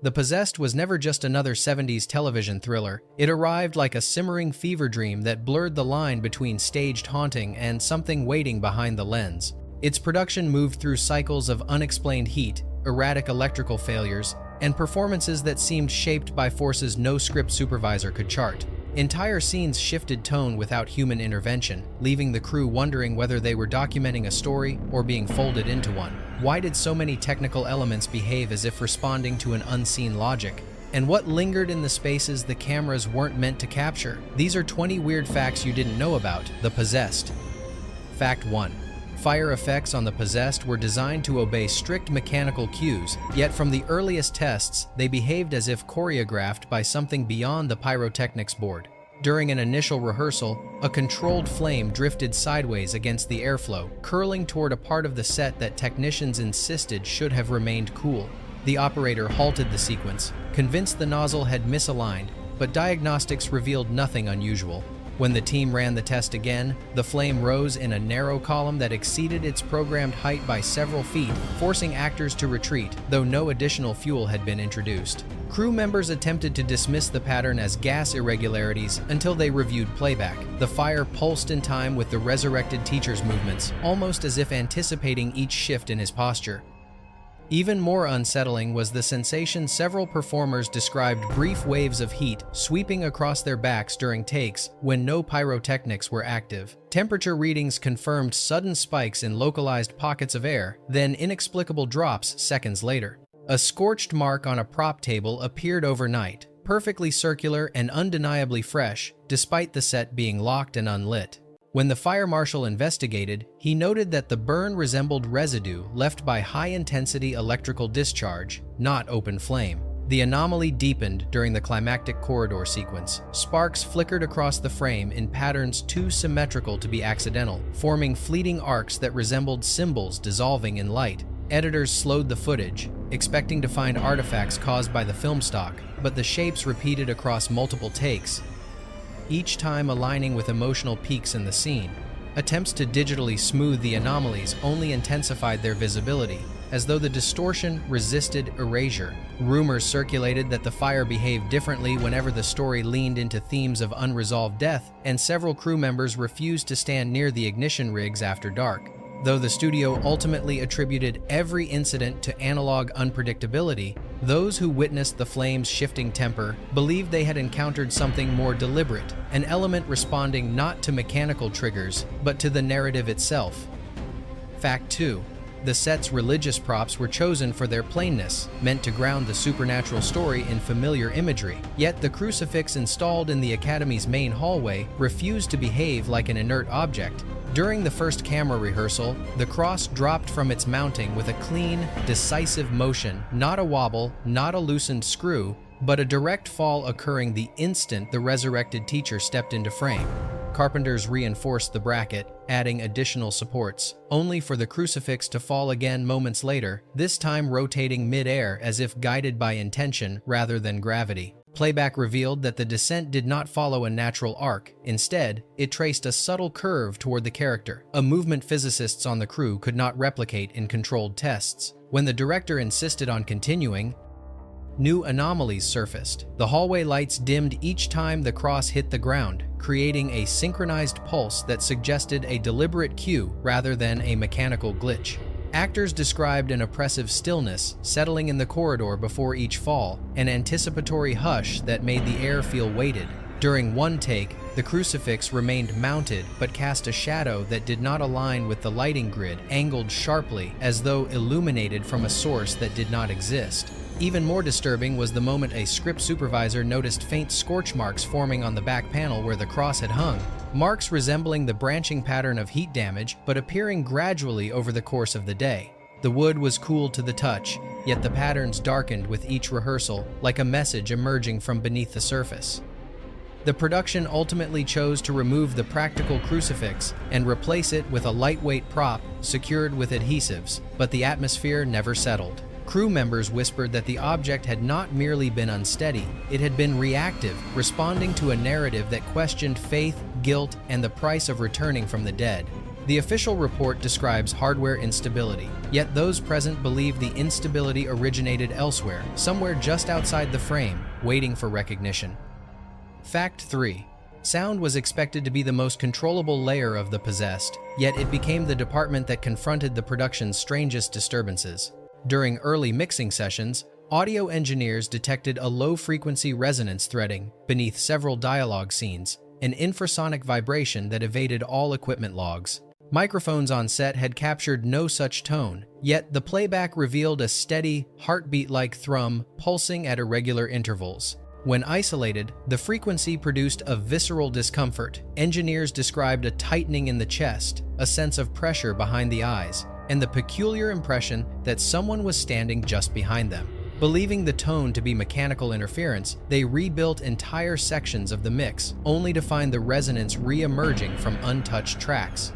The Possessed was never just another 70s television thriller. It arrived like a simmering fever dream that blurred the line between staged haunting and something waiting behind the lens. Its production moved through cycles of unexplained heat, erratic electrical failures, and performances that seemed shaped by forces no script supervisor could chart. Entire scenes shifted tone without human intervention, leaving the crew wondering whether they were documenting a story or being folded into one. Why did so many technical elements behave as if responding to an unseen logic? And what lingered in the spaces the cameras weren't meant to capture? These are 20 weird facts you didn't know about The Possessed. Fact 1. Fire effects on The Possessed were designed to obey strict mechanical cues, yet from the earliest tests, they behaved as if choreographed by something beyond the pyrotechnics board. During an initial rehearsal, a controlled flame drifted sideways against the airflow, curling toward a part of the set that technicians insisted should have remained cool. The operator halted the sequence, convinced the nozzle had misaligned, but diagnostics revealed nothing unusual. When the team ran the test again, the flame rose in a narrow column that exceeded its programmed height by several feet, forcing actors to retreat, though no additional fuel had been introduced. Crew members attempted to dismiss the pattern as gas irregularities until they reviewed playback. The fire pulsed in time with the resurrected teacher's movements, almost as if anticipating each shift in his posture. Even more unsettling was the sensation several performers described brief waves of heat sweeping across their backs during takes when no pyrotechnics were active. Temperature readings confirmed sudden spikes in localized pockets of air, then inexplicable drops seconds later. A scorched mark on a prop table appeared overnight, perfectly circular and undeniably fresh, despite the set being locked and unlit. When the fire marshal investigated, he noted that the burn resembled residue left by high-intensity electrical discharge, not open flame. The anomaly deepened during the climactic corridor sequence. Sparks flickered across the frame in patterns too symmetrical to be accidental, forming fleeting arcs that resembled symbols dissolving in light. Editors slowed the footage, expecting to find artifacts caused by the film stock, but the shapes repeated across multiple takes, each time aligning with emotional peaks in the scene. Attempts to digitally smooth the anomalies only intensified their visibility, as though the distortion resisted erasure. Rumors circulated that the fire behaved differently whenever the story leaned into themes of unresolved death, and several crew members refused to stand near the ignition rigs after dark. Though the studio ultimately attributed every incident to analog unpredictability, those who witnessed the flames' shifting temper believed they had encountered something more deliberate, an element responding not to mechanical triggers, but to the narrative itself. Fact 2. The set's religious props were chosen for their plainness, meant to ground the supernatural story in familiar imagery. Yet the crucifix installed in the Academy's main hallway refused to behave like an inert object. During the first camera rehearsal, the cross dropped from its mounting with a clean, decisive motion, not a wobble, not a loosened screw, but a direct fall occurring the instant the resurrected teacher stepped into frame. Carpenters reinforced the bracket, adding additional supports, only for the crucifix to fall again moments later, this time rotating mid-air as if guided by intention rather than gravity. Playback revealed that the descent did not follow a natural arc. Instead, it traced a subtle curve toward the character, a movement physicists on the crew could not replicate in controlled tests. When the director insisted on continuing, new anomalies surfaced. The hallway lights dimmed each time the cross hit the ground, creating a synchronized pulse that suggested a deliberate cue rather than a mechanical glitch. Actors described an oppressive stillness settling in the corridor before each fall, an anticipatory hush that made the air feel weighted. During one take, the crucifix remained mounted but cast a shadow that did not align with the lighting grid, angled sharply as though illuminated from a source that did not exist. Even more disturbing was the moment a script supervisor noticed faint scorch marks forming on the back panel where the cross had hung. Marks resembling the branching pattern of heat damage, but appearing gradually over the course of the day. The wood was cool to the touch, yet the patterns darkened with each rehearsal, like a message emerging from beneath the surface. The production ultimately chose to remove the practical crucifix and replace it with a lightweight prop secured with adhesives, but the atmosphere never settled. Crew members whispered that the object had not merely been unsteady, it had been reactive, responding to a narrative that questioned faith, guilt, and the price of returning from the dead. The official report describes hardware instability, yet those present believe the instability originated elsewhere, somewhere just outside the frame, waiting for recognition. Fact 3. Sound was expected to be the most controllable layer of the possessed, yet it became the department that confronted the production's strangest disturbances. During early mixing sessions, audio engineers detected a low-frequency resonance threading beneath several dialogue scenes, an infrasonic vibration that evaded all equipment logs. Microphones on set had captured no such tone, yet the playback revealed a steady, heartbeat-like thrum pulsing at irregular intervals. When isolated, the frequency produced a visceral discomfort. Engineers described a tightening in the chest, a sense of pressure behind the eyes, and the peculiar impression that someone was standing just behind them. Believing the tone to be mechanical interference, they rebuilt entire sections of the mix, only to find the resonance re-emerging from untouched tracks.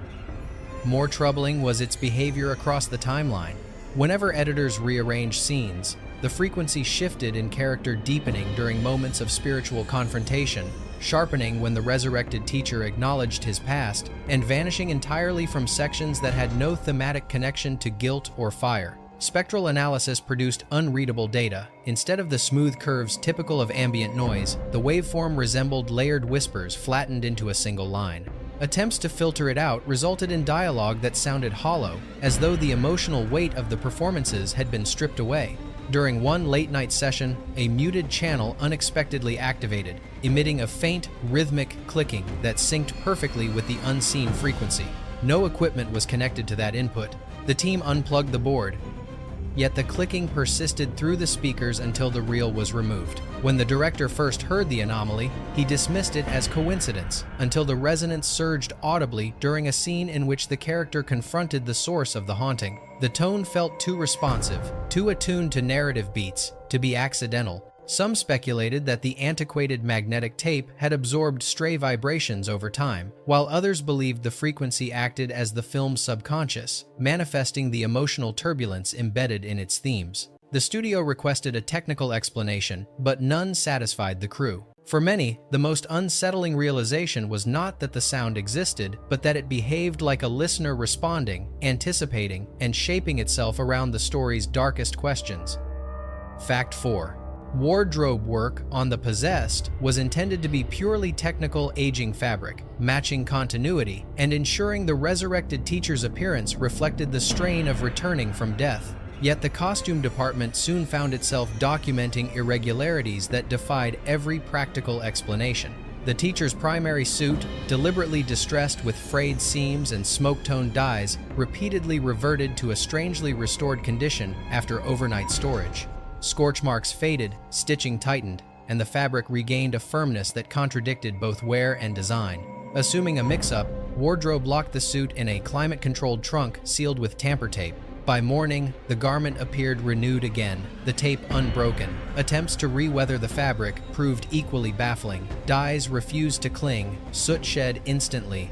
More troubling was its behavior across the timeline. Whenever editors rearranged scenes, the frequency shifted in character, deepening during moments of spiritual confrontation, sharpening when the resurrected teacher acknowledged his past, and vanishing entirely from sections that had no thematic connection to guilt or fire. Spectral analysis produced unreadable data. Instead of the smooth curves typical of ambient noise, the waveform resembled layered whispers flattened into a single line. Attempts to filter it out resulted in dialogue that sounded hollow, as though the emotional weight of the performances had been stripped away. During one late-night session, a muted channel unexpectedly activated, emitting a faint, rhythmic clicking that synced perfectly with the unseen frequency. No equipment was connected to that input. The team unplugged the board, yet the clicking persisted through the speakers until the reel was removed. When the director first heard the anomaly, he dismissed it as coincidence, until the resonance surged audibly during a scene in which the character confronted the source of the haunting. The tone felt too responsive, too attuned to narrative beats, to be accidental. Some speculated that the antiquated magnetic tape had absorbed stray vibrations over time, while others believed the frequency acted as the film's subconscious, manifesting the emotional turbulence embedded in its themes. The studio requested a technical explanation, but none satisfied the crew. For many, the most unsettling realization was not that the sound existed, but that it behaved like a listener responding, anticipating, and shaping itself around the story's darkest questions. Fact 4. Wardrobe work on The Possessed was intended to be purely technical aging fabric, matching continuity, and ensuring the resurrected teacher's appearance reflected the strain of returning from death. Yet the costume department soon found itself documenting irregularities that defied every practical explanation. The teacher's primary suit, deliberately distressed with frayed seams and smoke-toned dyes, repeatedly reverted to a strangely restored condition after overnight storage. Scorch marks faded, stitching tightened, and the fabric regained a firmness that contradicted both wear and design. Assuming a mix-up, wardrobe locked the suit in a climate-controlled trunk sealed with tamper tape. By morning, the garment appeared renewed again, the tape unbroken. Attempts to re-weather the fabric proved equally baffling. Dyes refused to cling, soot shed instantly,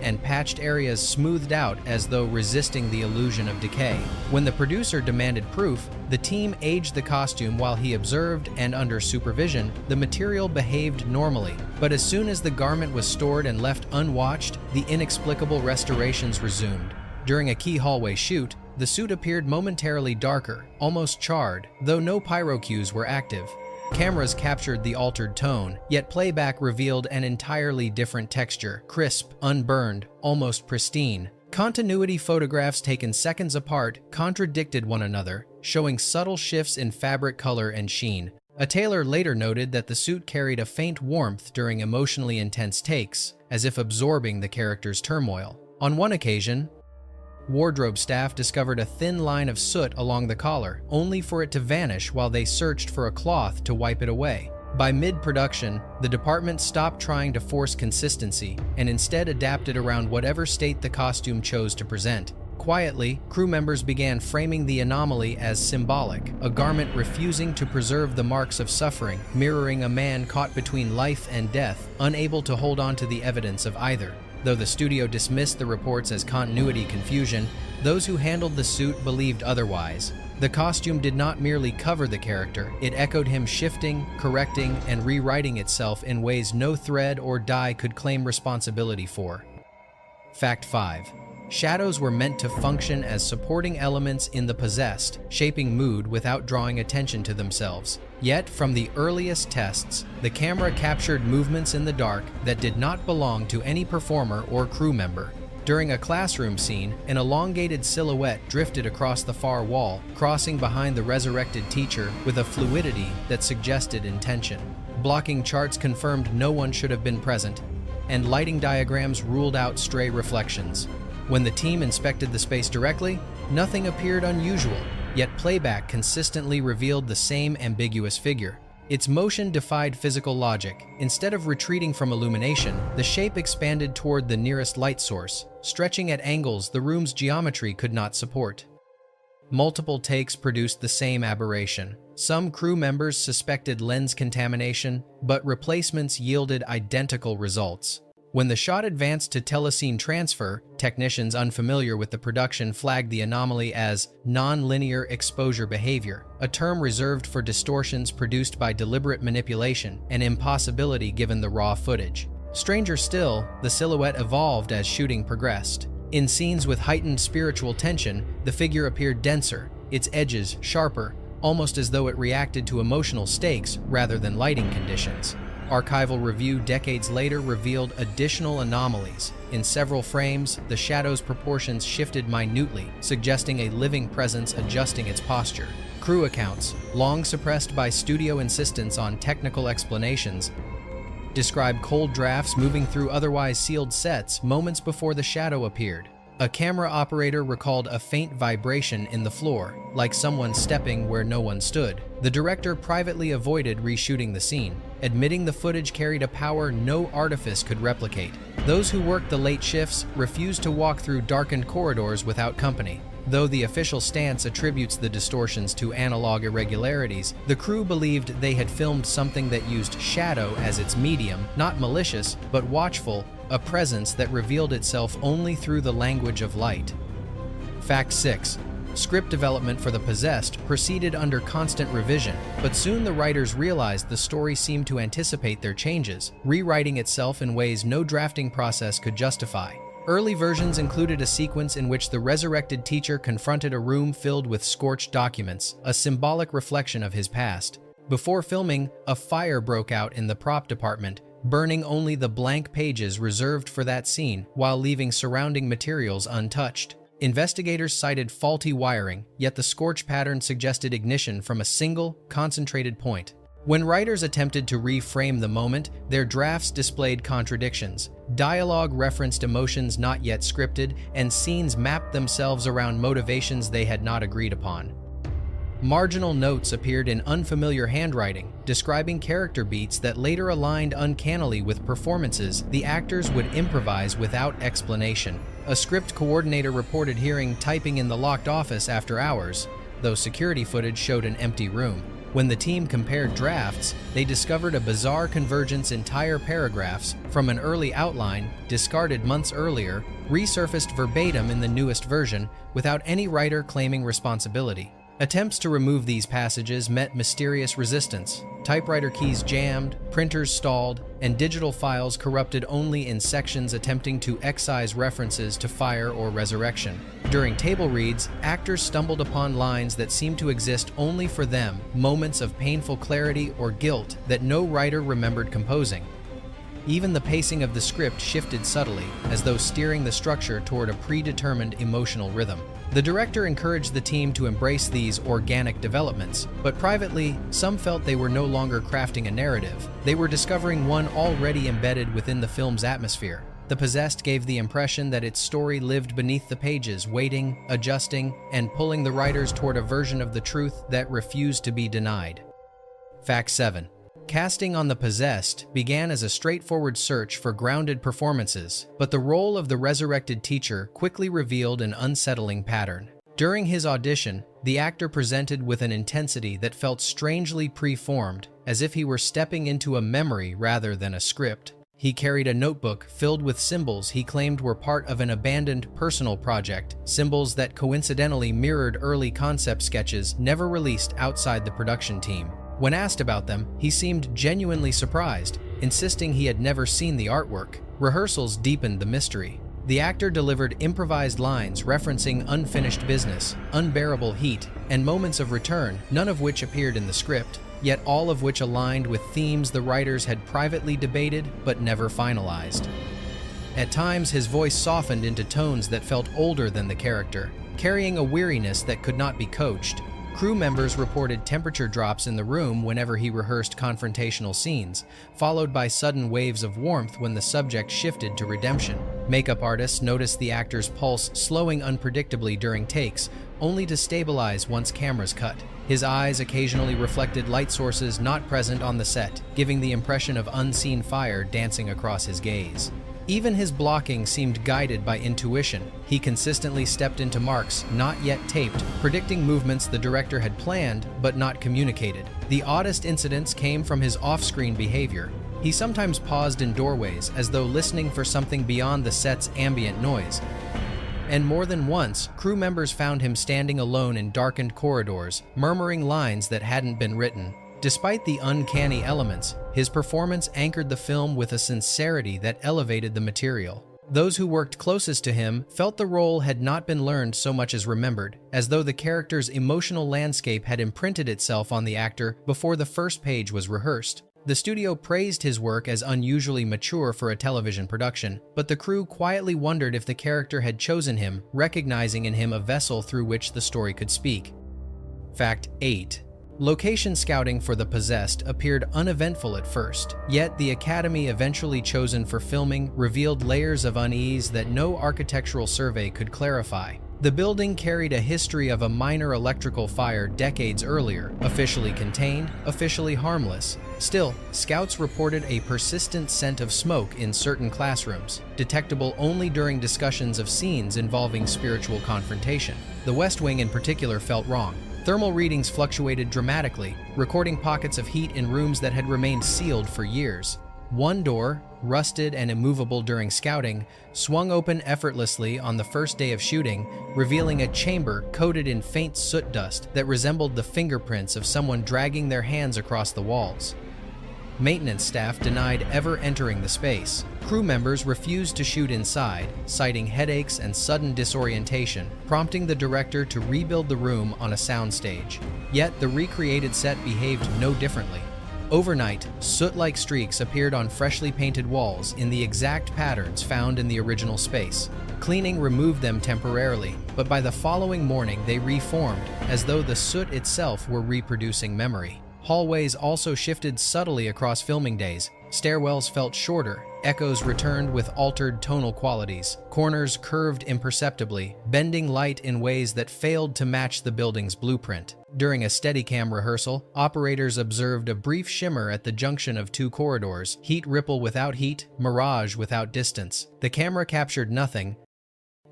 and patched areas smoothed out as though resisting the illusion of decay. When the producer demanded proof, the team aged the costume while he observed, and under supervision, the material behaved normally. But as soon as the garment was stored and left unwatched, the inexplicable restorations resumed. During a key hallway shoot, the suit appeared momentarily darker, almost charred, though no pyro cues were active. Cameras captured the altered tone, yet playback revealed an entirely different texture, crisp, unburned, almost pristine. Continuity photographs taken seconds apart contradicted one another, showing subtle shifts in fabric color and sheen. A tailor later noted that the suit carried a faint warmth during emotionally intense takes, as if absorbing the character's turmoil. On one occasion, wardrobe staff discovered a thin line of soot along the collar, only for it to vanish while they searched for a cloth to wipe it away. By mid-production, the department stopped trying to force consistency and instead adapted around whatever state the costume chose to present. Quietly, crew members began framing the anomaly as symbolic, a garment refusing to preserve the marks of suffering, mirroring a man caught between life and death, unable to hold on to the evidence of either. Though the studio dismissed the reports as continuity confusion, those who handled the suit believed otherwise. The costume did not merely cover the character, it echoed him shifting, correcting, and rewriting itself in ways no thread or dye could claim responsibility for. Fact 5. Shadows were meant to function as supporting elements in the possessed, shaping mood without drawing attention to themselves. Yet, from the earliest tests, the camera captured movements in the dark that did not belong to any performer or crew member. During a classroom scene, an elongated silhouette drifted across the far wall, crossing behind the resurrected teacher with a fluidity that suggested intention. Blocking charts confirmed no one should have been present, and lighting diagrams ruled out stray reflections. When the team inspected the space directly, nothing appeared unusual, yet playback consistently revealed the same ambiguous figure. Its motion defied physical logic. Instead of retreating from illumination, the shape expanded toward the nearest light source, stretching at angles the room's geometry could not support. Multiple takes produced the same aberration. Some crew members suspected lens contamination, but replacements yielded identical results. When the shot advanced to telescene transfer, technicians unfamiliar with the production flagged the anomaly as non-linear exposure behavior, a term reserved for distortions produced by deliberate manipulation, an impossibility given the raw footage. Stranger still, the silhouette evolved as shooting progressed. In scenes with heightened spiritual tension, the figure appeared denser, its edges sharper, almost as though it reacted to emotional stakes rather than lighting conditions. Archival review decades later revealed additional anomalies. In several frames, the shadow's proportions shifted minutely, suggesting a living presence adjusting its posture. Crew accounts, long suppressed by studio insistence on technical explanations, describe cold drafts moving through otherwise sealed sets moments before the shadow appeared. A camera operator recalled a faint vibration in the floor, like someone stepping where no one stood. The director privately avoided reshooting the scene, admitting the footage carried a power no artifice could replicate. Those who worked the late shifts refused to walk through darkened corridors without company. Though the official stance attributes the distortions to analog irregularities, the crew believed they had filmed something that used shadow as its medium, not malicious, but watchful, a presence that revealed itself only through the language of light. Fact 6. Script development for The Possessed proceeded under constant revision, but soon the writers realized the story seemed to anticipate their changes, rewriting itself in ways no drafting process could justify. Early versions included a sequence in which the resurrected teacher confronted a room filled with scorched documents, a symbolic reflection of his past. Before filming, a fire broke out in the prop department, burning only the blank pages reserved for that scene while leaving surrounding materials untouched. Investigators cited faulty wiring, yet the scorch pattern suggested ignition from a single, concentrated point. When writers attempted to reframe the moment, their drafts displayed contradictions. Dialogue referenced emotions not yet scripted, and scenes mapped themselves around motivations they had not agreed upon. Marginal notes appeared in unfamiliar handwriting, describing character beats that later aligned uncannily with performances the actors would improvise without explanation. A script coordinator reported hearing typing in the locked office after hours, though security footage showed an empty room. When the team compared drafts, they discovered a bizarre convergence. Entire paragraphs from an early outline, discarded months earlier, resurfaced verbatim in the newest version without any writer claiming responsibility. Attempts to remove these passages met mysterious resistance. Typewriter keys jammed, printers stalled, and digital files corrupted only in sections attempting to excise references to fire or resurrection. During table reads, actors stumbled upon lines that seemed to exist only for them, moments of painful clarity or guilt that no writer remembered composing. Even the pacing of the script shifted subtly, as though steering the structure toward a predetermined emotional rhythm. The director encouraged the team to embrace these organic developments, but privately, some felt they were no longer crafting a narrative. They were discovering one already embedded within the film's atmosphere. The Possessed gave the impression that its story lived beneath the pages, waiting, adjusting, and pulling the writers toward a version of the truth that refused to be denied. Fact 7. Casting on The Possessed began as a straightforward search for grounded performances, but the role of the resurrected teacher quickly revealed an unsettling pattern. During his audition, the actor presented with an intensity that felt strangely preformed, as if he were stepping into a memory rather than a script. He carried a notebook filled with symbols he claimed were part of an abandoned personal project, symbols that coincidentally mirrored early concept sketches never released outside the production team. When asked about them, he seemed genuinely surprised, insisting he had never seen the artwork. Rehearsals deepened the mystery. The actor delivered improvised lines referencing unfinished business, unbearable heat, and moments of return, none of which appeared in the script, yet all of which aligned with themes the writers had privately debated but never finalized. At times, his voice softened into tones that felt older than the character, carrying a weariness that could not be coached. Crew members reported temperature drops in the room whenever he rehearsed confrontational scenes, followed by sudden waves of warmth when the subject shifted to redemption. Makeup artists noticed the actor's pulse slowing unpredictably during takes, only to stabilize once cameras cut. His eyes occasionally reflected light sources not present on the set, giving the impression of unseen fire dancing across his gaze. Even his blocking seemed guided by intuition. He consistently stepped into marks not yet taped, predicting movements the director had planned but not communicated. The oddest incidents came from his off-screen behavior. He sometimes paused in doorways as though listening for something beyond the set's ambient noise. And more than once, crew members found him standing alone in darkened corridors, murmuring lines that hadn't been written. Despite the uncanny elements, his performance anchored the film with a sincerity that elevated the material. Those who worked closest to him felt the role had not been learned so much as remembered, as though the character's emotional landscape had imprinted itself on the actor before the first page was rehearsed. The studio praised his work as unusually mature for a television production, but the crew quietly wondered if the character had chosen him, recognizing in him a vessel through which the story could speak. Fact 8. Location scouting for The Possessed appeared uneventful at first, yet the academy eventually chosen for filming revealed layers of unease that no architectural survey could clarify. The building carried a history of a minor electrical fire decades earlier, officially contained, officially harmless. Still, scouts reported a persistent scent of smoke in certain classrooms, detectable only during discussions of scenes involving spiritual confrontation. The West Wing in particular felt wrong. Thermal readings fluctuated dramatically, recording pockets of heat in rooms that had remained sealed for years. One door, rusted and immovable during scouting, swung open effortlessly on the first day of shooting, revealing a chamber coated in faint soot dust that resembled the fingerprints of someone dragging their hands across the walls. Maintenance staff denied ever entering the space. Crew members refused to shoot inside, citing headaches and sudden disorientation, prompting the director to rebuild the room on a soundstage. Yet the recreated set behaved no differently. Overnight, soot-like streaks appeared on freshly painted walls in the exact patterns found in the original space. Cleaning removed them temporarily, but by the following morning they reformed, as though the soot itself were reproducing memory. Hallways also shifted subtly across filming days. Stairwells felt shorter, echoes returned with altered tonal qualities, corners curved imperceptibly, bending light in ways that failed to match the building's blueprint. During a Steadicam rehearsal, operators observed a brief shimmer at the junction of two corridors, heat ripple without heat, mirage without distance. The camera captured nothing,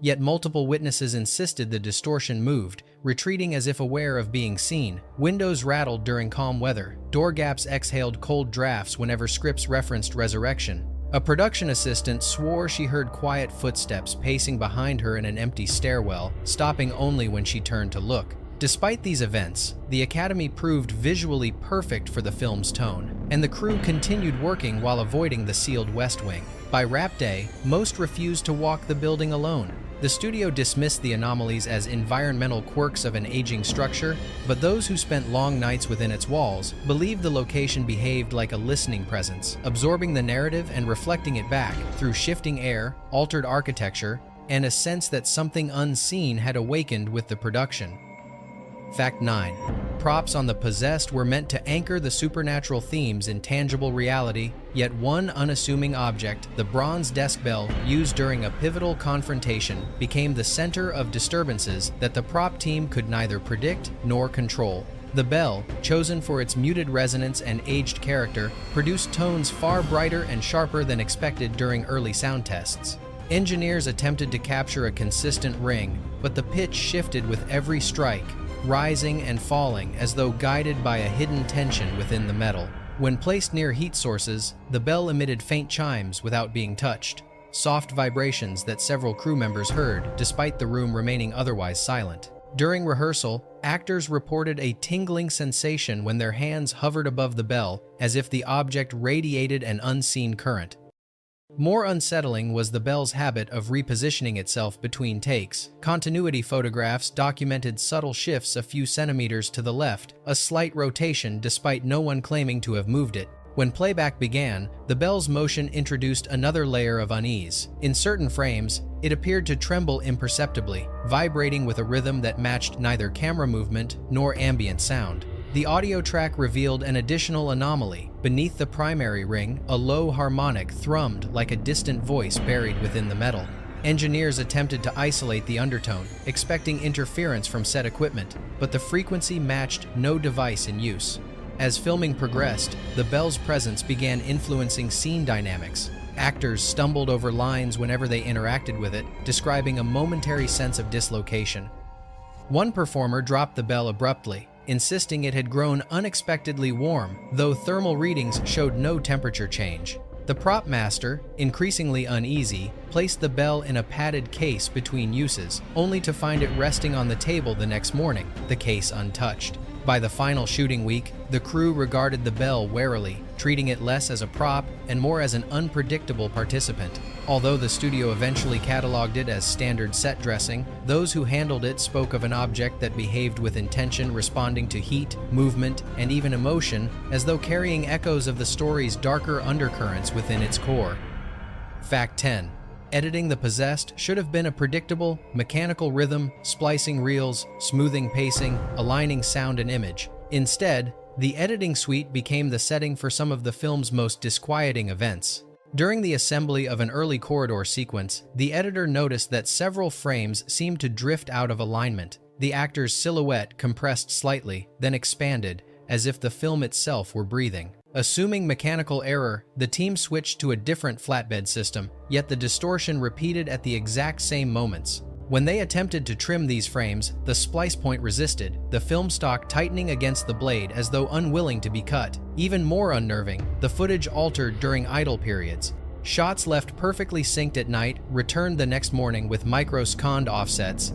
yet multiple witnesses insisted the distortion moved, retreating as if aware of being seen. Windows rattled during calm weather. Door gaps exhaled cold drafts whenever scripts referenced resurrection. A production assistant swore she heard quiet footsteps pacing behind her in an empty stairwell, stopping only when she turned to look. Despite these events, the Academy proved visually perfect for the film's tone, and the crew continued working while avoiding the sealed West Wing. By wrap day, most refused to walk the building alone. The studio dismissed the anomalies as environmental quirks of an aging structure, but those who spent long nights within its walls believed the location behaved like a listening presence, absorbing the narrative and reflecting it back through shifting air, altered architecture, and a sense that something unseen had awakened with the production. Fact 9. Props on The Possessed were meant to anchor the supernatural themes in tangible reality, yet one unassuming object, the bronze desk bell used during a pivotal confrontation, became the center of disturbances that the prop team could neither predict nor control. The bell, chosen for its muted resonance and aged character, produced tones far brighter and sharper than expected during early sound tests. Engineers attempted to capture a consistent ring, but the pitch shifted with every strike, rising and falling as though guided by a hidden tension within the metal. When placed near heat sources, the bell emitted faint chimes without being touched, soft vibrations that several crew members heard despite the room remaining otherwise silent. During rehearsal, actors reported a tingling sensation when their hands hovered above the bell, as if the object radiated an unseen current. More unsettling was the bell's habit of repositioning itself between takes. Continuity photographs documented subtle shifts a few centimeters to the left, a slight rotation despite no one claiming to have moved it. When playback began, the bell's motion introduced another layer of unease. In certain frames, it appeared to tremble imperceptibly, vibrating with a rhythm that matched neither camera movement nor ambient sound. The audio track revealed an additional anomaly. Beneath the primary ring, a low harmonic thrummed like a distant voice buried within the metal. Engineers attempted to isolate the undertone, expecting interference from set equipment, but the frequency matched no device in use. As filming progressed, the bell's presence began influencing scene dynamics. Actors stumbled over lines whenever they interacted with it, describing a momentary sense of dislocation. One performer dropped the bell abruptly, insisting it had grown unexpectedly warm, though thermal readings showed no temperature change. The prop master, increasingly uneasy, placed the bell in a padded case between uses, only to find it resting on the table the next morning, the case untouched. By the final shooting week, the crew regarded the bell warily, treating it less as a prop and more as an unpredictable participant. Although the studio eventually cataloged it as standard set dressing, those who handled it spoke of an object that behaved with intention, responding to heat, movement, and even emotion, as though carrying echoes of the story's darker undercurrents within its core. Fact 10. Editing the possessed should have been a predictable, mechanical rhythm, splicing reels, smoothing pacing, aligning sound and image. Instead, the editing suite became the setting for some of the film's most disquieting events. During the assembly of an early corridor sequence, the editor noticed that several frames seemed to drift out of alignment. The actor's silhouette compressed slightly, then expanded, as if the film itself were breathing. Assuming mechanical error, the team switched to a different flatbed system, yet the distortion repeated at the exact same moments. When they attempted to trim these frames, the splice point resisted, the film stock tightening against the blade as though unwilling to be cut. Even more unnerving, the footage altered during idle periods. Shots left perfectly synced at night returned the next morning with micro-second offsets,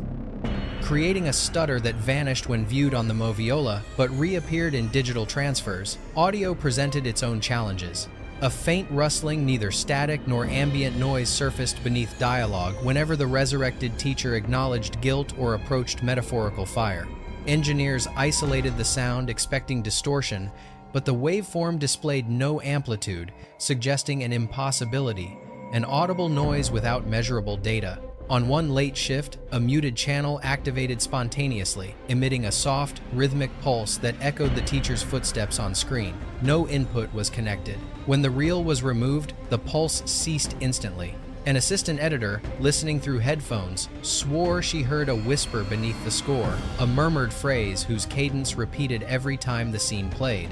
creating a stutter that vanished when viewed on the moviola but reappeared in digital transfers. Audio presented its own challenges. A faint rustling, neither static nor ambient noise surfaced beneath dialogue whenever the resurrected teacher acknowledged guilt or approached metaphorical fire. Engineers isolated the sound, expecting distortion, but the waveform displayed no amplitude, suggesting an impossibility, an audible noise without measurable data. On one late shift, a muted channel activated spontaneously, emitting a soft, rhythmic pulse that echoed the teacher's footsteps on screen. No input was connected. When the reel was removed, the pulse ceased instantly. An assistant editor, listening through headphones, swore she heard a whisper beneath the score, a murmured phrase whose cadence repeated every time the scene played.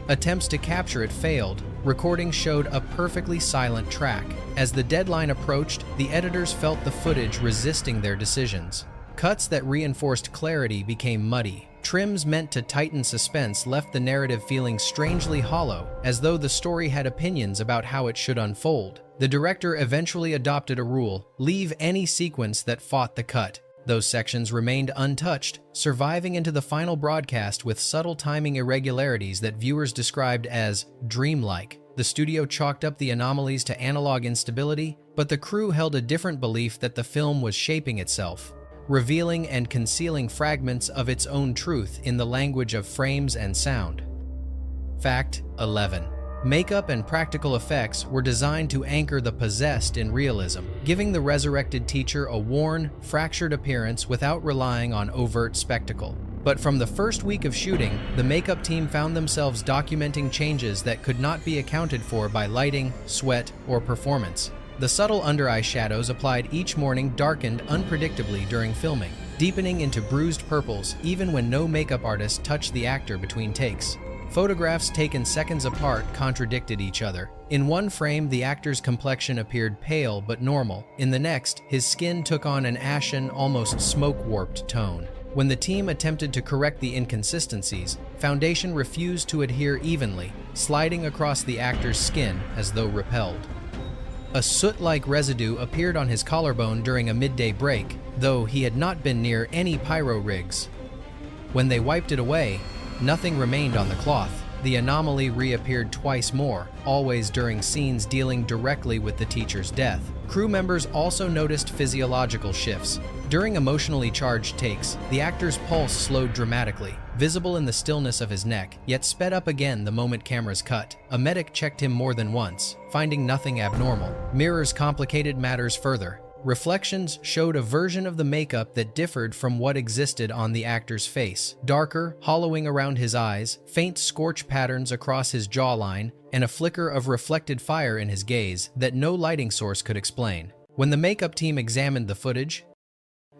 Attempts to capture it failed. Recordings showed a perfectly silent track. As the deadline approached, the editors felt the footage resisting their decisions. Cuts that reinforced clarity became muddy. Trims meant to tighten suspense left the narrative feeling strangely hollow, as though the story had opinions about how it should unfold. The director eventually adopted a rule: leave any sequence that fought the cut. Those sections remained untouched, surviving into the final broadcast with subtle timing irregularities that viewers described as dreamlike. The studio chalked up the anomalies to analog instability, but the crew held a different belief that the film was shaping itself, revealing and concealing fragments of its own truth in the language of frames and sound. Fact 11. Makeup and practical effects were designed to anchor the possessed in realism, giving the resurrected teacher a worn, fractured appearance without relying on overt spectacle. But from the first week of shooting, the makeup team found themselves documenting changes that could not be accounted for by lighting, sweat, or performance. The subtle under-eye shadows applied each morning darkened unpredictably during filming, deepening into bruised purples even when no makeup artist touched the actor between takes. Photographs taken seconds apart contradicted each other. In one frame, the actor's complexion appeared pale but normal. In the next, his skin took on an ashen, almost smoke-warped tone. When the team attempted to correct the inconsistencies, foundation refused to adhere evenly, sliding across the actor's skin as though repelled. A soot-like residue appeared on his collarbone during a midday break, though he had not been near any pyro rigs. When they wiped it away, nothing remained on the cloth. the anomaly reappeared twice more, always during scenes dealing directly with the teacher's death. Crew members also noticed physiological shifts. During emotionally charged takes, the actor's pulse slowed dramatically, visible in the stillness of his neck, yet sped up again the moment cameras cut. A medic checked him more than once, finding nothing abnormal. Mirrors complicated matters further. Reflections showed a version of the makeup that differed from what existed on the actor's face. Darker, hollowing around his eyes, faint scorch patterns across his jawline, and a flicker of reflected fire in his gaze that no lighting source could explain. When the makeup team examined the footage,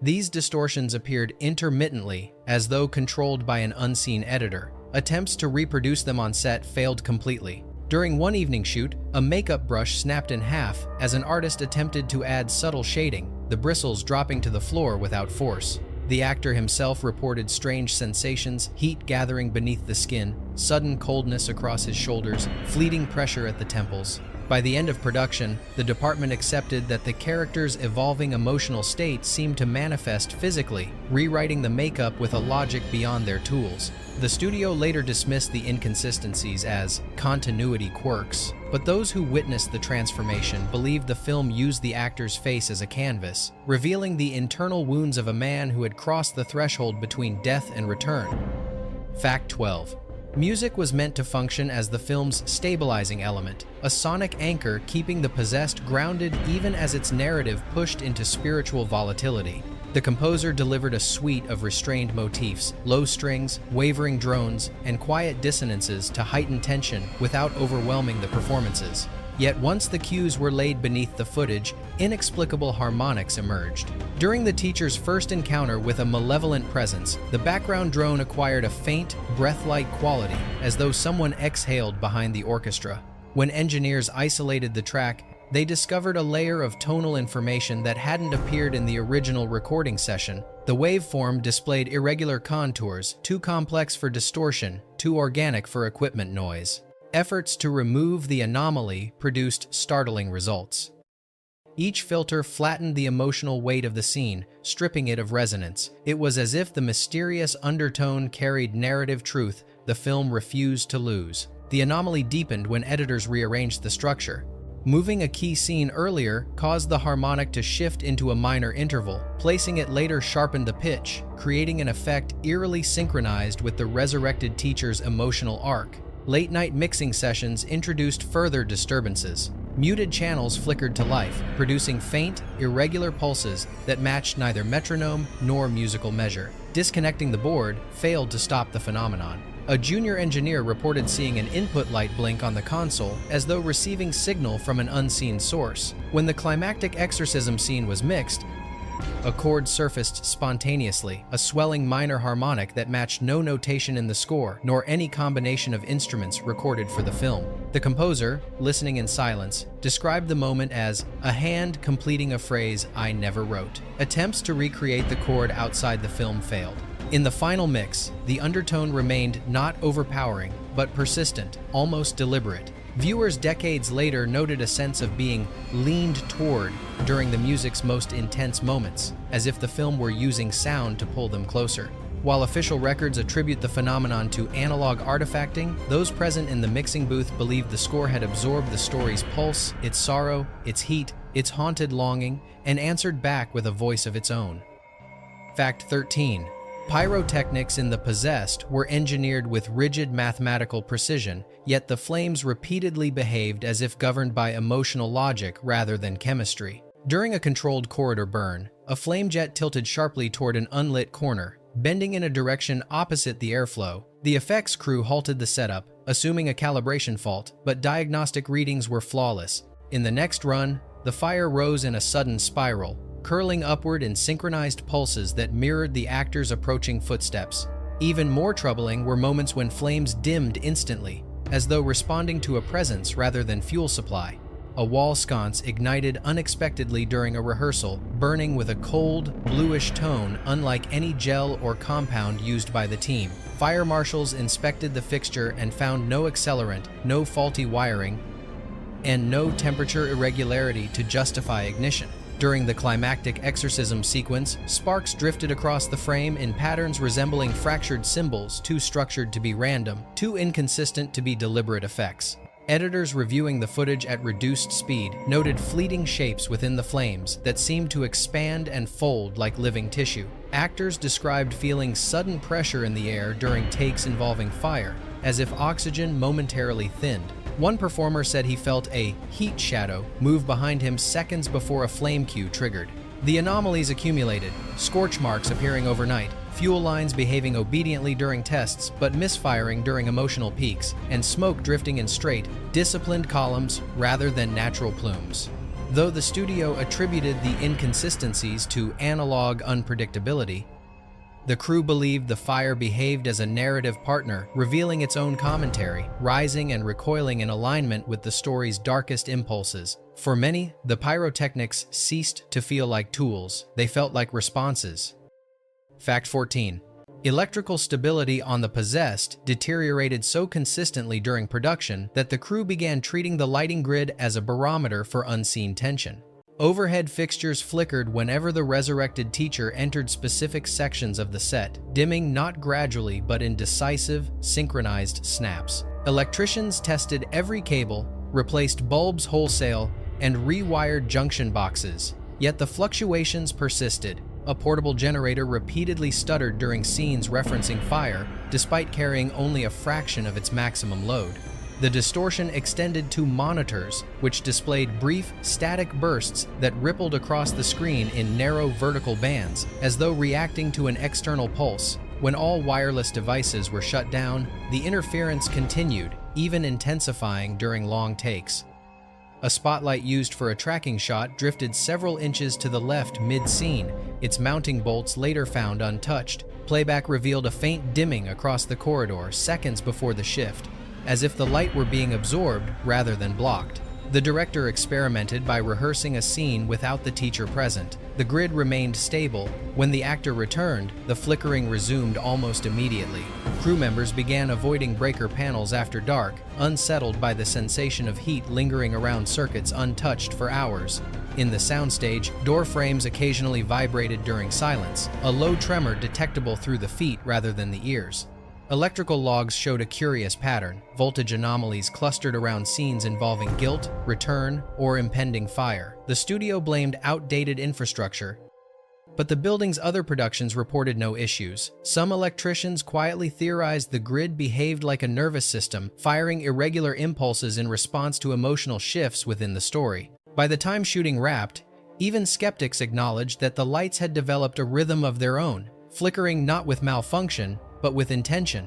these distortions appeared intermittently, as though controlled by an unseen editor. Attempts to reproduce them on set failed completely. During one evening shoot, a makeup brush snapped in half as an artist attempted to add subtle shading, the bristles dropping to the floor without force. The actor himself reported strange sensations, heat gathering beneath the skin, sudden coldness across his shoulders, fleeting pressure at the temples. By the end of production, the department accepted that the character's evolving emotional state seemed to manifest physically, rewriting the makeup with a logic beyond their tools. The studio later dismissed the inconsistencies as continuity quirks, but those who witnessed the transformation believed the film used the actor's face as a canvas, revealing the internal wounds of a man who had crossed the threshold between death and return. Fact 12. Music was meant to function as the film's stabilizing element, a sonic anchor keeping the possessed grounded even as its narrative pushed into spiritual volatility. The composer delivered a suite of restrained motifs, low strings, wavering drones, and quiet dissonances to heighten tension without overwhelming the performances. Yet once the cues were laid beneath the footage, inexplicable harmonics emerged. During the teacher's first encounter with a malevolent presence, the background drone acquired a faint, breath-like quality, as though someone exhaled behind the orchestra. When engineers isolated the track, they discovered a layer of tonal information that hadn't appeared in the original recording session. The waveform displayed irregular contours, too complex for distortion, too organic for equipment noise. Efforts to remove the anomaly produced startling results. Each filter flattened the emotional weight of the scene, stripping it of resonance. It was as if the mysterious undertone carried narrative truth the film refused to lose. The anomaly deepened when editors rearranged the structure. Moving a key scene earlier caused the harmonic to shift into a minor interval. Placing it later sharpened the pitch, creating an effect eerily synchronized with the resurrected teacher's emotional arc. Late-night mixing sessions introduced further disturbances. Muted channels flickered to life, producing faint, irregular pulses that matched neither metronome nor musical measure. Disconnecting the board failed to stop the phenomenon. A junior engineer reported seeing an input light blink on the console as though receiving signal from an unseen source. When the climactic exorcism scene was mixed, a chord surfaced spontaneously, a swelling minor harmonic that matched no notation in the score, nor any combination of instruments recorded for the film. The composer, listening in silence, described the moment as a hand completing a phrase I never wrote. Attempts to recreate the chord outside the film failed. In the final mix, the undertone remained not overpowering, but persistent, almost deliberate. Viewers decades later noted a sense of being leaned toward during the music's most intense moments, as if the film were using sound to pull them closer. While official records attribute the phenomenon to analog artifacting, those present in the mixing booth believed the score had absorbed the story's pulse, its sorrow, its heat, its haunted longing, and answered back with a voice of its own. Fact 13. Pyrotechnics in The Possessed were engineered with rigid mathematical precision, yet the flames repeatedly behaved as if governed by emotional logic rather than chemistry. During a controlled corridor burn, a flame jet tilted sharply toward an unlit corner, bending in a direction opposite the airflow. The effects crew halted the setup, assuming a calibration fault, but diagnostic readings were flawless. In the next run, the fire rose in a sudden spiral, curling upward in synchronized pulses that mirrored the actor's approaching footsteps. Even more troubling were moments when flames dimmed instantly, as though responding to a presence rather than fuel supply. A wall sconce ignited unexpectedly during a rehearsal, burning with a cold, bluish tone unlike any gel or compound used by the team. Fire marshals inspected the fixture and found no accelerant, no faulty wiring, and no temperature irregularity to justify ignition. During the climactic exorcism sequence, sparks drifted across the frame in patterns resembling fractured symbols, too structured to be random, too inconsistent to be deliberate effects. Editors reviewing the footage at reduced speed noted fleeting shapes within the flames that seemed to expand and fold like living tissue. Actors described feeling sudden pressure in the air during takes involving fire, as if oxygen momentarily thinned. One performer said he felt a heat shadow move behind him seconds before a flame cue triggered. The anomalies accumulated, scorch marks appearing overnight, fuel lines behaving obediently during tests but misfiring during emotional peaks, and smoke drifting in straight, disciplined columns rather than natural plumes. Though the studio attributed the inconsistencies to analog unpredictability, the crew believed the fire behaved as a narrative partner, revealing its own commentary, rising and recoiling in alignment with the story's darkest impulses. For many, the pyrotechnics ceased to feel like tools. They felt like responses. Fact 14. Electrical stability on The Possessed deteriorated so consistently during production that the crew began treating the lighting grid as a barometer for unseen tension. Overhead fixtures flickered whenever the resurrected teacher entered specific sections of the set, dimming not gradually but in decisive, synchronized snaps. Electricians tested every cable, replaced bulbs wholesale, and rewired junction boxes, yet the fluctuations persisted. A portable generator repeatedly stuttered during scenes referencing fire, despite carrying only a fraction of its maximum load. The distortion extended to monitors, which displayed brief, static bursts that rippled across the screen in narrow vertical bands, as though reacting to an external pulse. When all wireless devices were shut down, the interference continued, even intensifying during long takes. A spotlight used for a tracking shot drifted several inches to the left mid-scene, its mounting bolts later found untouched. Playback revealed a faint dimming across the corridor seconds before the shift, as if the light were being absorbed rather than blocked. The director experimented by rehearsing a scene without the teacher present. The grid remained stable. When the actor returned, the flickering resumed almost immediately. Crew members began avoiding breaker panels after dark, unsettled by the sensation of heat lingering around circuits untouched for hours. In the soundstage, door frames occasionally vibrated during silence, a low tremor detectable through the feet rather than the ears. Electrical logs showed a curious pattern. Voltage anomalies clustered around scenes involving guilt, return, or impending fire. The studio blamed outdated infrastructure, but the building's other productions reported no issues. Some electricians quietly theorized the grid behaved like a nervous system, firing irregular impulses in response to emotional shifts within the story. By the time shooting wrapped, even skeptics acknowledged that the lights had developed a rhythm of their own, flickering not with malfunction, but with intention.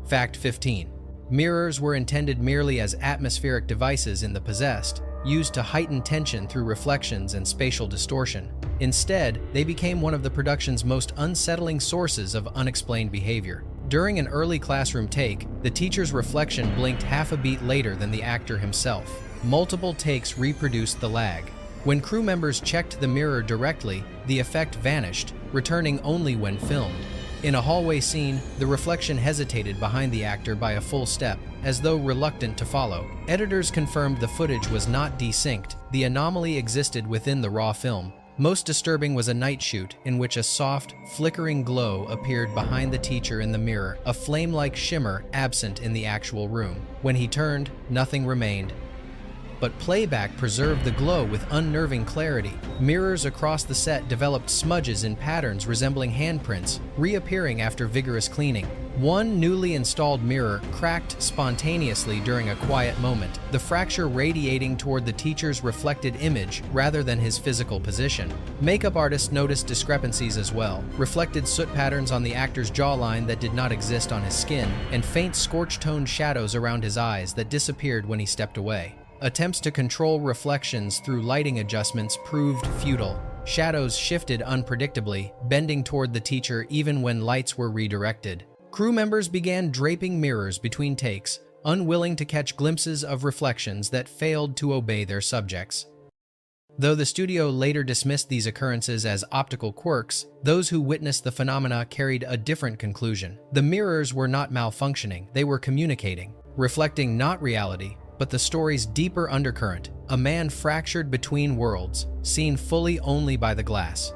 Fact 15. Mirrors were intended merely as atmospheric devices in The Possessed, used to heighten tension through reflections and spatial distortion. Instead, they became one of the production's most unsettling sources of unexplained behavior. During an early classroom take, the teacher's reflection blinked half a beat later than the actor himself. Multiple takes reproduced the lag. When crew members checked the mirror directly, the effect vanished, returning only when filmed. In a hallway scene, the reflection hesitated behind the actor by a full step, as though reluctant to follow. Editors confirmed the footage was not desynced. The anomaly existed within the raw film. Most disturbing was a night shoot in which a soft, flickering glow appeared behind the teacher in the mirror, a flame-like shimmer absent in the actual room. When he turned, nothing remained. But playback preserved the glow with unnerving clarity. Mirrors across the set developed smudges in patterns resembling handprints, reappearing after vigorous cleaning. One newly installed mirror cracked spontaneously during a quiet moment, the fracture radiating toward the teacher's reflected image rather than his physical position. Makeup artists noticed discrepancies as well, reflected soot patterns on the actor's jawline that did not exist on his skin, and faint scorch-toned shadows around his eyes that disappeared when he stepped away. Attempts to control reflections through lighting adjustments proved futile. Shadows shifted unpredictably, bending toward the teacher even when lights were redirected. Crew members began draping mirrors between takes, unwilling to catch glimpses of reflections that failed to obey their subjects. Though the studio later dismissed these occurrences as optical quirks, those who witnessed the phenomena carried a different conclusion. The mirrors were not malfunctioning, they were communicating, reflecting not reality, but the story's deeper undercurrent, a man fractured between worlds, seen fully only by the glass.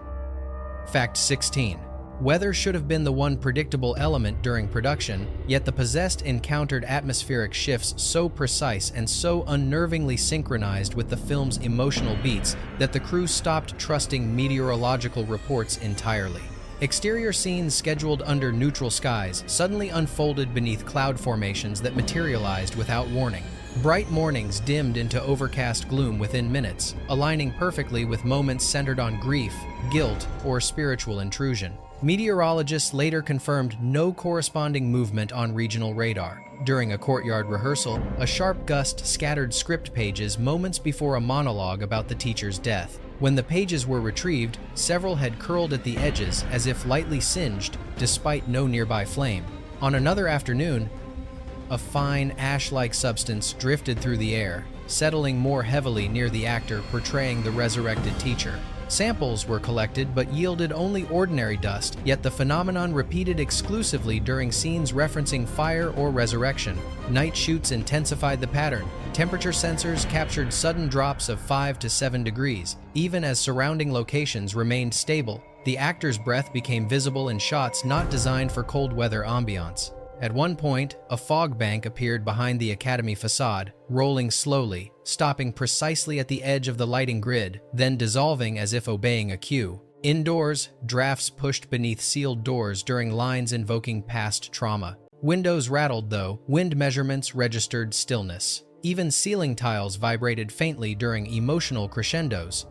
Fact 16. Weather should have been the one predictable element during production, yet The Possessed encountered atmospheric shifts so precise and so unnervingly synchronized with the film's emotional beats that the crew stopped trusting meteorological reports entirely. Exterior scenes scheduled under neutral skies suddenly unfolded beneath cloud formations that materialized without warning. Bright mornings dimmed into overcast gloom within minutes, aligning perfectly with moments centered on grief, guilt, or spiritual intrusion. Meteorologists later confirmed no corresponding movement on regional radar. During a courtyard rehearsal, a sharp gust scattered script pages moments before a monologue about the teacher's death. When the pages were retrieved, several had curled at the edges as if lightly singed, despite no nearby flame. On another afternoon, a fine, ash-like substance drifted through the air, settling more heavily near the actor portraying the resurrected teacher. Samples were collected but yielded only ordinary dust, yet the phenomenon repeated exclusively during scenes referencing fire or resurrection. Night shoots intensified the pattern. Temperature sensors captured sudden drops of 5 to 7 degrees. Even as surrounding locations remained stable, the actor's breath became visible in shots not designed for cold weather ambiance. At one point, a fog bank appeared behind the Academy facade, rolling slowly, stopping precisely at the edge of the lighting grid, then dissolving as if obeying a cue. Indoors, drafts pushed beneath sealed doors during lines invoking past trauma. Windows rattled though, wind measurements registered stillness. Even ceiling tiles vibrated faintly during emotional crescendos.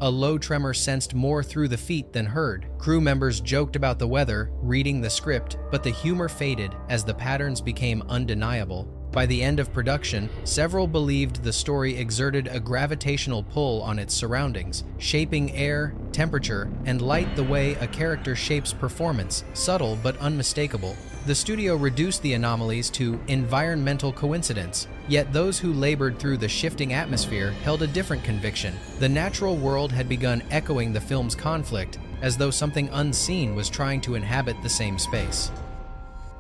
A low tremor sensed more through the feet than heard. Crew members joked about the weather, reading the script, but the humor faded as the patterns became undeniable. By the end of production, several believed the story exerted a gravitational pull on its surroundings, shaping air, temperature, and light the way a character shapes performance, subtle but unmistakable. The studio reduced the anomalies to environmental coincidence, yet those who labored through the shifting atmosphere held a different conviction. The natural world had begun echoing the film's conflict, as though something unseen was trying to inhabit the same space.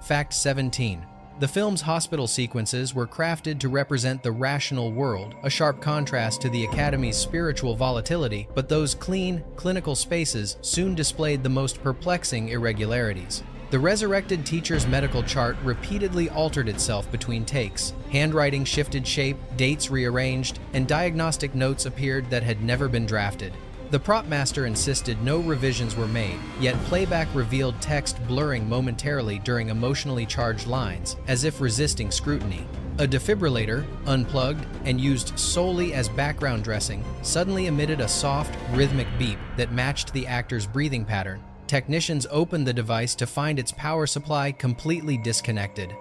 Fact 17. The film's hospital sequences were crafted to represent the rational world, a sharp contrast to the Academy's spiritual volatility, but those clean, clinical spaces soon displayed the most perplexing irregularities. The resurrected teacher's medical chart repeatedly altered itself between takes. Handwriting shifted shape, dates rearranged, and diagnostic notes appeared that had never been drafted. The prop master insisted no revisions were made, yet playback revealed text blurring momentarily during emotionally charged lines, as if resisting scrutiny. A defibrillator, unplugged and used solely as background dressing, suddenly emitted a soft, rhythmic beep that matched the actor's breathing pattern. Technicians opened the device to find its power supply completely disconnected.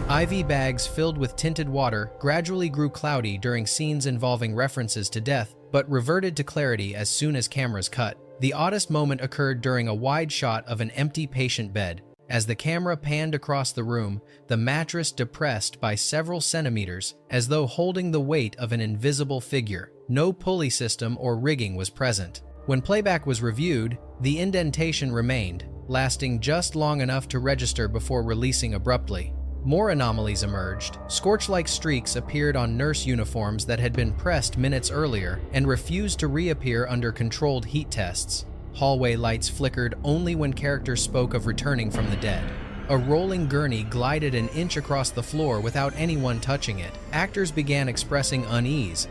IV bags filled with tinted water gradually grew cloudy during scenes involving references to death, but reverted to clarity as soon as cameras cut. The oddest moment occurred during a wide shot of an empty patient bed. As the camera panned across the room, the mattress depressed by several centimeters, as though holding the weight of an invisible figure. No pulley system or rigging was present. When playback was reviewed, the indentation remained, lasting just long enough to register before releasing abruptly. More anomalies emerged. Scorch-like streaks appeared on nurse uniforms that had been pressed minutes earlier and refused to reappear under controlled heat tests. Hallway lights flickered only when characters spoke of returning from the dead. A rolling gurney glided an inch across the floor without anyone touching it. Actors began expressing unease,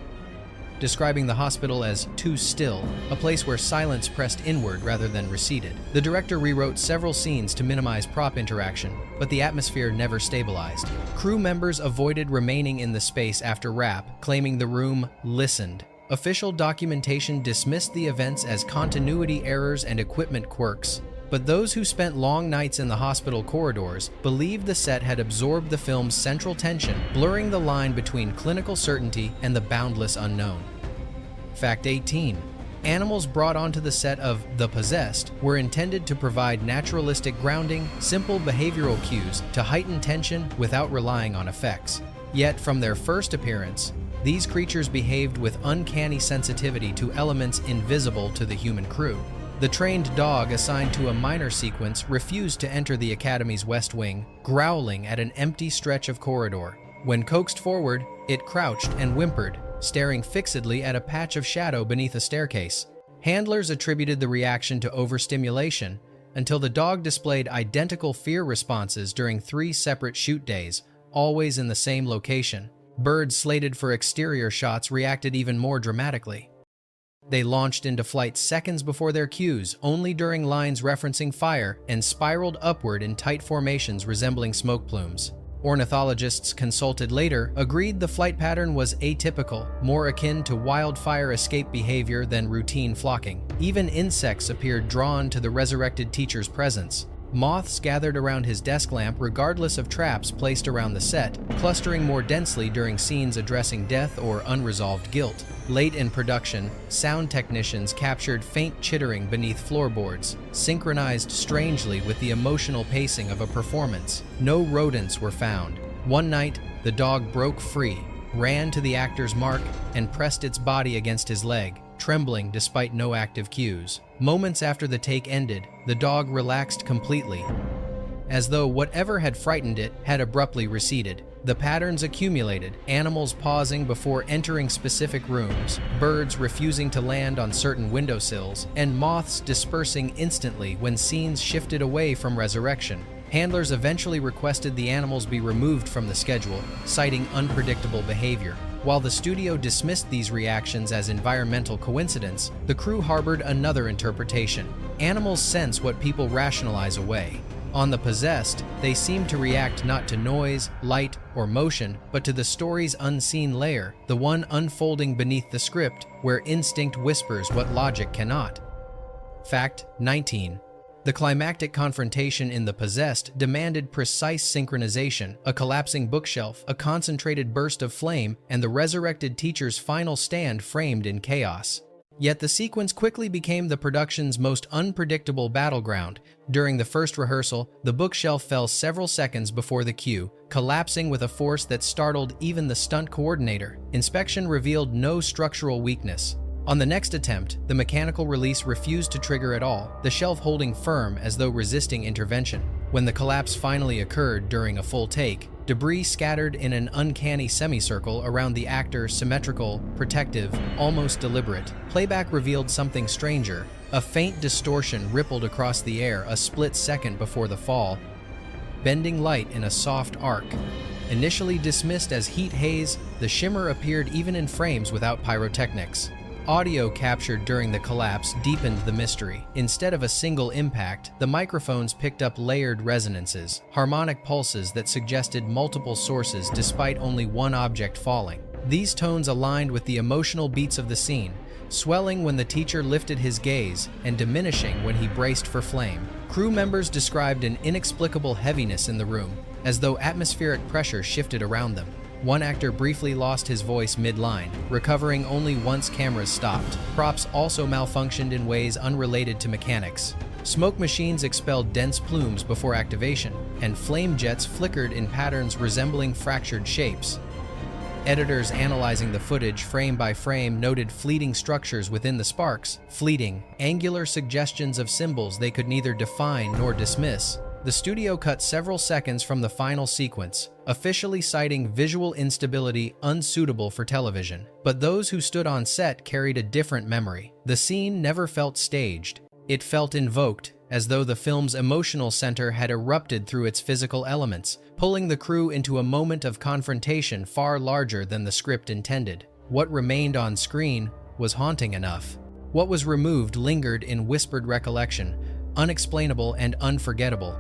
describing the hospital as too still, a place where silence pressed inward rather than receded. The director rewrote several scenes to minimize prop interaction, but the atmosphere never stabilized. Crew members avoided remaining in the space after wrap, claiming the room listened. Official documentation dismissed the events as continuity errors and equipment quirks, but those who spent long nights in the hospital corridors believed the set had absorbed the film's central tension, blurring the line between clinical certainty and the boundless unknown. Fact 18. Animals brought onto the set of The Possessed were intended to provide naturalistic grounding, simple behavioral cues to heighten tension without relying on effects. Yet, from their first appearance, these creatures behaved with uncanny sensitivity to elements invisible to the human crew. The trained dog assigned to a minor sequence refused to enter the Academy's West Wing, growling at an empty stretch of corridor. When coaxed forward, it crouched and whimpered, staring fixedly at a patch of shadow beneath a staircase. Handlers attributed the reaction to overstimulation until the dog displayed identical fear responses during 3 separate shoot days, always in the same location. Birds slated for exterior shots reacted even more dramatically. They launched into flight seconds before their cues, only during lines referencing fire, and spiraled upward in tight formations resembling smoke plumes. Ornithologists consulted later agreed the flight pattern was atypical, more akin to wildfire escape behavior than routine flocking. Even insects appeared drawn to the resurrected teacher's presence. Moths gathered around his desk lamp regardless of traps placed around the set, clustering more densely during scenes addressing death or unresolved guilt. Late in production, sound technicians captured faint chittering beneath floorboards, synchronized strangely with the emotional pacing of a performance. No rodents were found. One night, the dog broke free, ran to the actor's mark, and pressed its body against his leg, trembling despite no active cues. Moments after the take ended, the dog relaxed completely, as though whatever had frightened it had abruptly receded. The patterns accumulated, animals pausing before entering specific rooms, birds refusing to land on certain windowsills, and moths dispersing instantly when scenes shifted away from resurrection. Handlers eventually requested the animals be removed from the schedule, citing unpredictable behavior. While the studio dismissed these reactions as environmental coincidence, the crew harbored another interpretation. Animals sense what people rationalize away. On The Possessed, they seem to react not to noise, light, or motion, but to the story's unseen layer, the one unfolding beneath the script, where instinct whispers what logic cannot. Fact 19. The climactic confrontation in The Possessed demanded precise synchronization, a collapsing bookshelf, a concentrated burst of flame, and the resurrected teacher's final stand framed in chaos. Yet the sequence quickly became the production's most unpredictable battleground. During the first rehearsal, the bookshelf fell several seconds before the cue, collapsing with a force that startled even the stunt coordinator. Inspection revealed no structural weakness. On the next attempt, the mechanical release refused to trigger at all, the shelf holding firm as though resisting intervention. When the collapse finally occurred during a full take, debris scattered in an uncanny semicircle around the actor, symmetrical, protective, almost deliberate. Playback revealed something stranger. A faint distortion rippled across the air a split second before the fall, bending light in a soft arc. Initially dismissed as heat haze, the shimmer appeared even in frames without pyrotechnics. Audio captured during the collapse deepened the mystery. Instead of a single impact, the microphones picked up layered resonances, harmonic pulses that suggested multiple sources despite only one object falling. These tones aligned with the emotional beats of the scene, swelling when the teacher lifted his gaze and diminishing when he braced for flame. Crew members described an inexplicable heaviness in the room, as though atmospheric pressure shifted around them. One actor briefly lost his voice mid-line, recovering only once cameras stopped. Props also malfunctioned in ways unrelated to mechanics. Smoke machines expelled dense plumes before activation, and flame jets flickered in patterns resembling fractured shapes. Editors analyzing the footage frame by frame noted fleeting structures within the sparks, fleeting, angular suggestions of symbols they could neither define nor dismiss. The studio cut several seconds from the final sequence, officially citing visual instability unsuitable for television. But those who stood on set carried a different memory. The scene never felt staged. It felt invoked, as though the film's emotional center had erupted through its physical elements, pulling the crew into a moment of confrontation far larger than the script intended. What remained on screen was haunting enough. What was removed lingered in whispered recollection, unexplainable and unforgettable.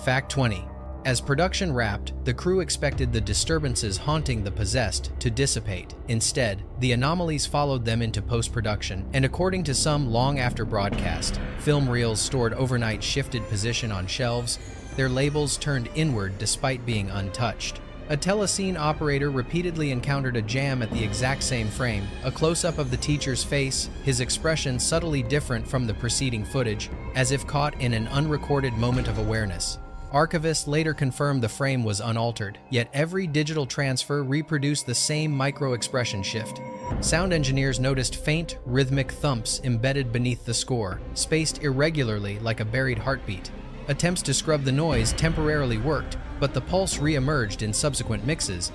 Fact 20. As production wrapped, the crew expected the disturbances haunting The Possessed to dissipate. Instead, the anomalies followed them into post-production, and according to some long after broadcast, film reels stored overnight shifted position on shelves, their labels turned inward despite being untouched. A telescene operator repeatedly encountered a jam at the exact same frame, a close-up of the teacher's face, his expression subtly different from the preceding footage, as if caught in an unrecorded moment of awareness. Archivists later confirmed the frame was unaltered, yet every digital transfer reproduced the same micro-expression shift. Sound engineers noticed faint, rhythmic thumps embedded beneath the score, spaced irregularly like a buried heartbeat. Attempts to scrub the noise temporarily worked, but the pulse re-emerged in subsequent mixes,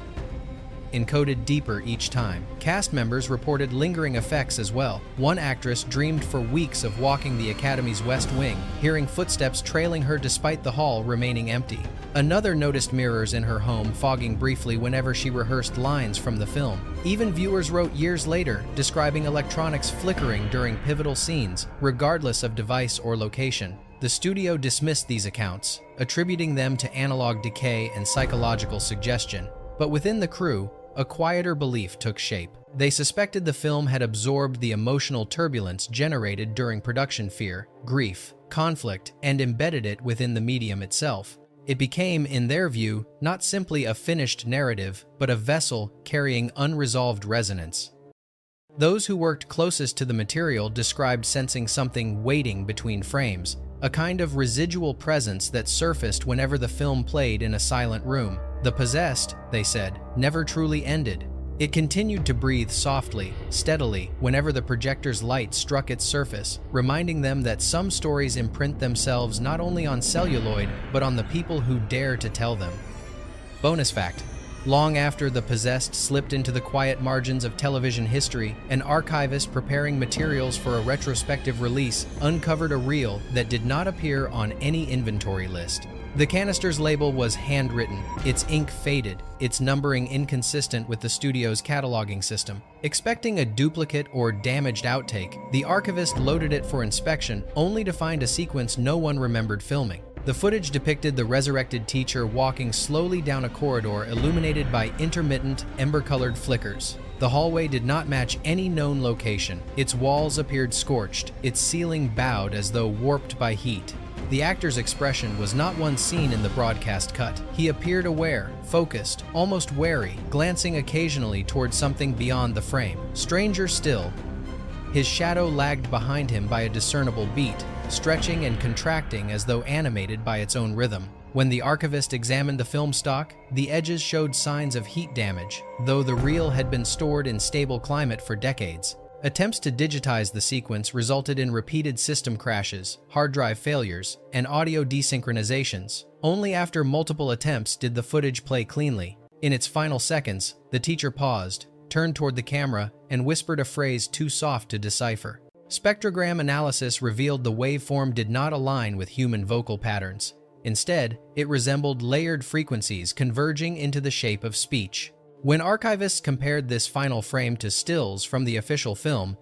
encoded deeper each time. Cast members reported lingering effects as well. One actress dreamed for weeks of walking the Academy's West Wing, hearing footsteps trailing her despite the hall remaining empty. Another noticed mirrors in her home fogging briefly whenever she rehearsed lines from the film. Even viewers wrote years later, describing electronics flickering during pivotal scenes, regardless of device or location. The studio dismissed these accounts, attributing them to analog decay and psychological suggestion. But within the crew, a quieter belief took shape. They suspected the film had absorbed the emotional turbulence generated during production fear, grief, conflict, and embedded it within the medium itself. It became, in their view, not simply a finished narrative, but a vessel carrying unresolved resonance. Those who worked closest to the material described sensing something waiting between frames, a kind of residual presence that surfaced whenever the film played in a silent room. The possessed, they said, never truly ended. It continued to breathe softly, steadily, whenever the projector's light struck its surface, reminding them that some stories imprint themselves not only on celluloid, but on the people who dare to tell them. Bonus fact: long after The Possessed slipped into the quiet margins of television history, an archivist preparing materials for a retrospective release uncovered a reel that did not appear on any inventory list. The canister's label was handwritten, its ink faded, its numbering inconsistent with the studio's cataloging system. Expecting a duplicate or damaged outtake, the archivist loaded it for inspection, only to find a sequence no one remembered filming. The footage depicted the resurrected teacher walking slowly down a corridor illuminated by intermittent, ember-colored flickers. The hallway did not match any known location. Its walls appeared scorched, its ceiling bowed as though warped by heat. The actor's expression was not one seen in the broadcast cut. He appeared aware, focused, almost wary, glancing occasionally towards something beyond the frame. Stranger still, his shadow lagged behind him by a discernible beat, stretching and contracting as though animated by its own rhythm. When the archivist examined the film stock, the edges showed signs of heat damage, though the reel had been stored in stable climate for decades. Attempts to digitize the sequence resulted in repeated system crashes, hard drive failures, and audio desynchronizations. Only after multiple attempts did the footage play cleanly. In its final seconds, the teacher paused, turned toward the camera, and whispered a phrase too soft to decipher. Spectrogram analysis revealed the waveform did not align with human vocal patterns. Instead, it resembled layered frequencies converging into the shape of speech. When archivists compared this final frame to stills from the official film,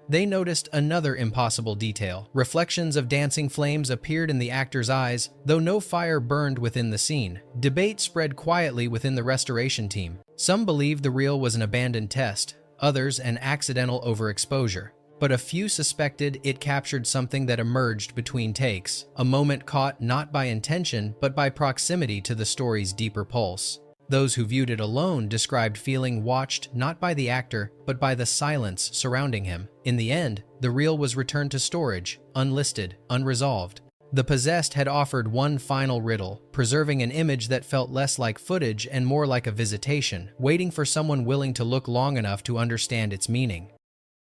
they noticed another impossible detail. Reflections of dancing flames appeared in the actor's eyes, though no fire burned within the scene. Debate spread quietly within the restoration team. Some believed the reel was an abandoned test, others an accidental overexposure. But a few suspected it captured something that emerged between takes, a moment caught not by intention but by proximity to the story's deeper pulse. Those who viewed it alone described feeling watched not by the actor, but by the silence surrounding him. In the end, the reel was returned to storage, unlisted, unresolved. The Possessed had offered one final riddle, preserving an image that felt less like footage and more like a visitation, waiting for someone willing to look long enough to understand its meaning.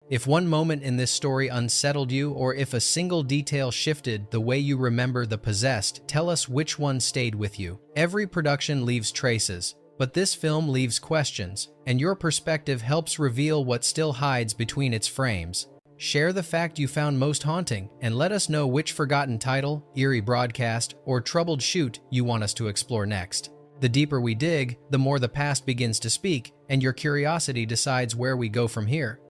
If one moment in this story unsettled you, or if a single detail shifted the way you remember The Possessed, tell us which one stayed with you. Every production leaves traces, but this film leaves questions, and your perspective helps reveal what still hides between its frames. Share the fact you found most haunting, and let us know which forgotten title, eerie broadcast, or troubled shoot you want us to explore next. The deeper we dig, the more the past begins to speak, and your curiosity decides where we go from here.